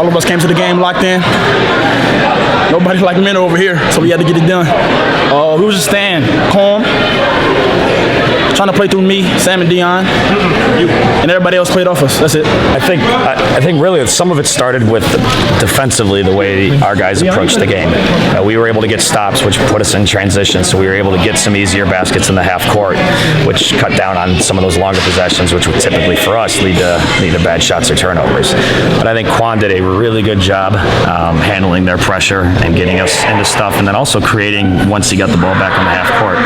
All of us came to the game locked in. Nobody like men over here, so we had to get it done. We was just staying calm, trying to play through me, Sam and Dion, and everybody else played off us. That's it. I think really some of it started with defensively the way our guys approached the game. We were able to get stops, which put us in transition, so we were able to get some easier baskets in the half court, which cut down on some of those longer possessions, which would typically for us lead to bad shots or turnovers. But I think Quan did a really good job handling their pressure and getting us into stuff, and then also creating once he got the ball back in the half court.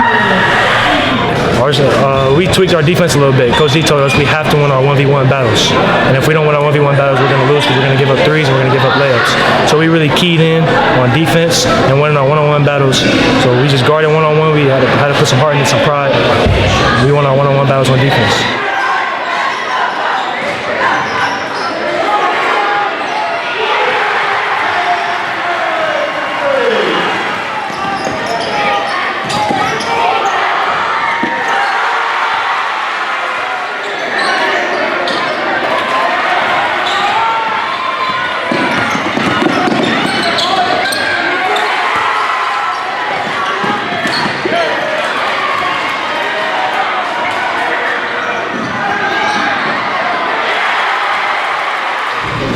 We tweaked our defense a little bit. Coach D told us we have to win our 1v1 battles. And if we don't win our 1v1 battles, we're going to lose because we're going to give up threes and we're going to give up layups. So we really keyed in on defense and winning our one-on-one battles. So we just guarded one-on-one. We had to put some heart and some pride. We won our one-on-one battles on defense.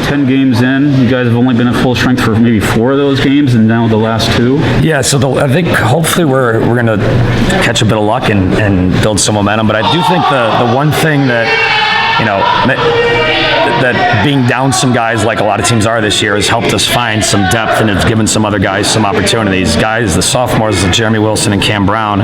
10 games in, you guys have only been at full strength for maybe 4 of those games, and now the last 2. Yeah, so I think hopefully we're going to catch a bit of luck and build some momentum. But I do think the one thing that, you know, that being down some guys like a lot of teams are this year has helped us find some depth, and it's given some other guys some opportunities. Guys, the sophomores, Jeremy Wilson and Cam Brown,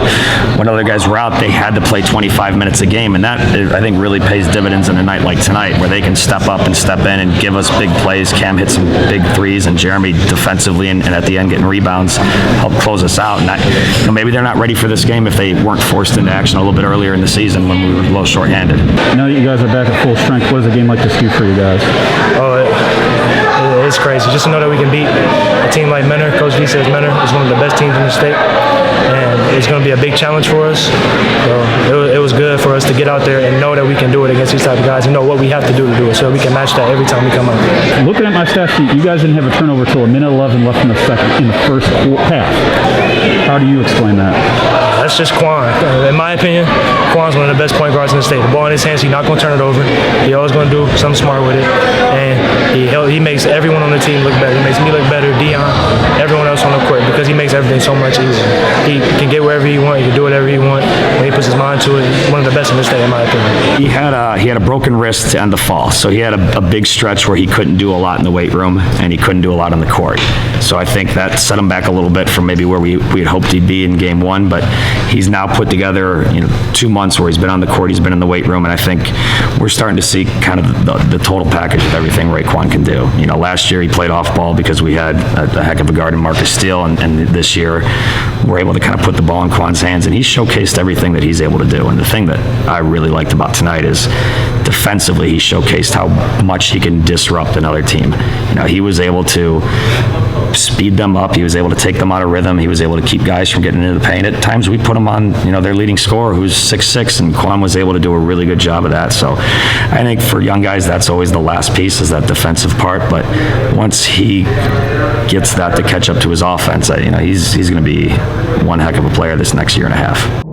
when other guys were out, they had to play 25 minutes a game, and that, I think, really pays dividends in a night like tonight, where they can step up and step in and give us big plays. Cam hit some big threes, and Jeremy defensively and at the end getting rebounds helped close us out. And maybe they're not ready for this game if they weren't forced into action a little bit earlier in the season when we were a little shorthanded. Now that you guys are back at full strength, what does a game like this do for you guys? It's crazy. Just to know that we can beat a team like Menor. Coach D says Menor is one of the best teams in the state, and it's going to be a big challenge for us. So it was good for us to get out there and know that we can do it against these type of guys and know what we have to do it, so we can match that every time we come out. Looking at my stat sheet, you guys didn't have a turnover till 1:11 left in the first half. How do you explain that? That's just Quan. In my opinion, Quan's one of the best point guards in the state. The ball in his hands, he's not going to turn it over. He's always going to do something smart with it. And he makes everyone on the team look better. He makes me look better, Dion, everyone else on the court, because he makes everything so much easier. He can get wherever he wants. He can do whatever he wants. When he puts his mind to it, he's one of the best in the state, in my opinion. He had a broken wrist to end the fall, so he had a big stretch where he couldn't do a lot in the weight room and he couldn't do a lot on the court. So I think that set him back a little bit from maybe where we had hoped he'd be in game 1, but he's now put together 2 months where he's been on the court, he's been in the weight room, and I think we're starting to see kind of the total package of everything Rayquan can do. Last year he played off ball because we had a heck of a guard in Marcus Steele, and this year we're able to kind of put the ball in Quan's hands, and he's showcased everything that he's able to do. And the thing that I really liked about tonight is defensively he showcased how much he can disrupt another team. He was able to speed them up, he was able to take them out of rhythm, he was able to keep guys from getting into the paint. At times we put him on their leading scorer who's 6'6", and Quan was able to do a really good job of that. So I think for young guys that's always the last piece, is that defensive part, but once he gets that to catch up to his offense, he's going to be one heck of a player this next year and a half.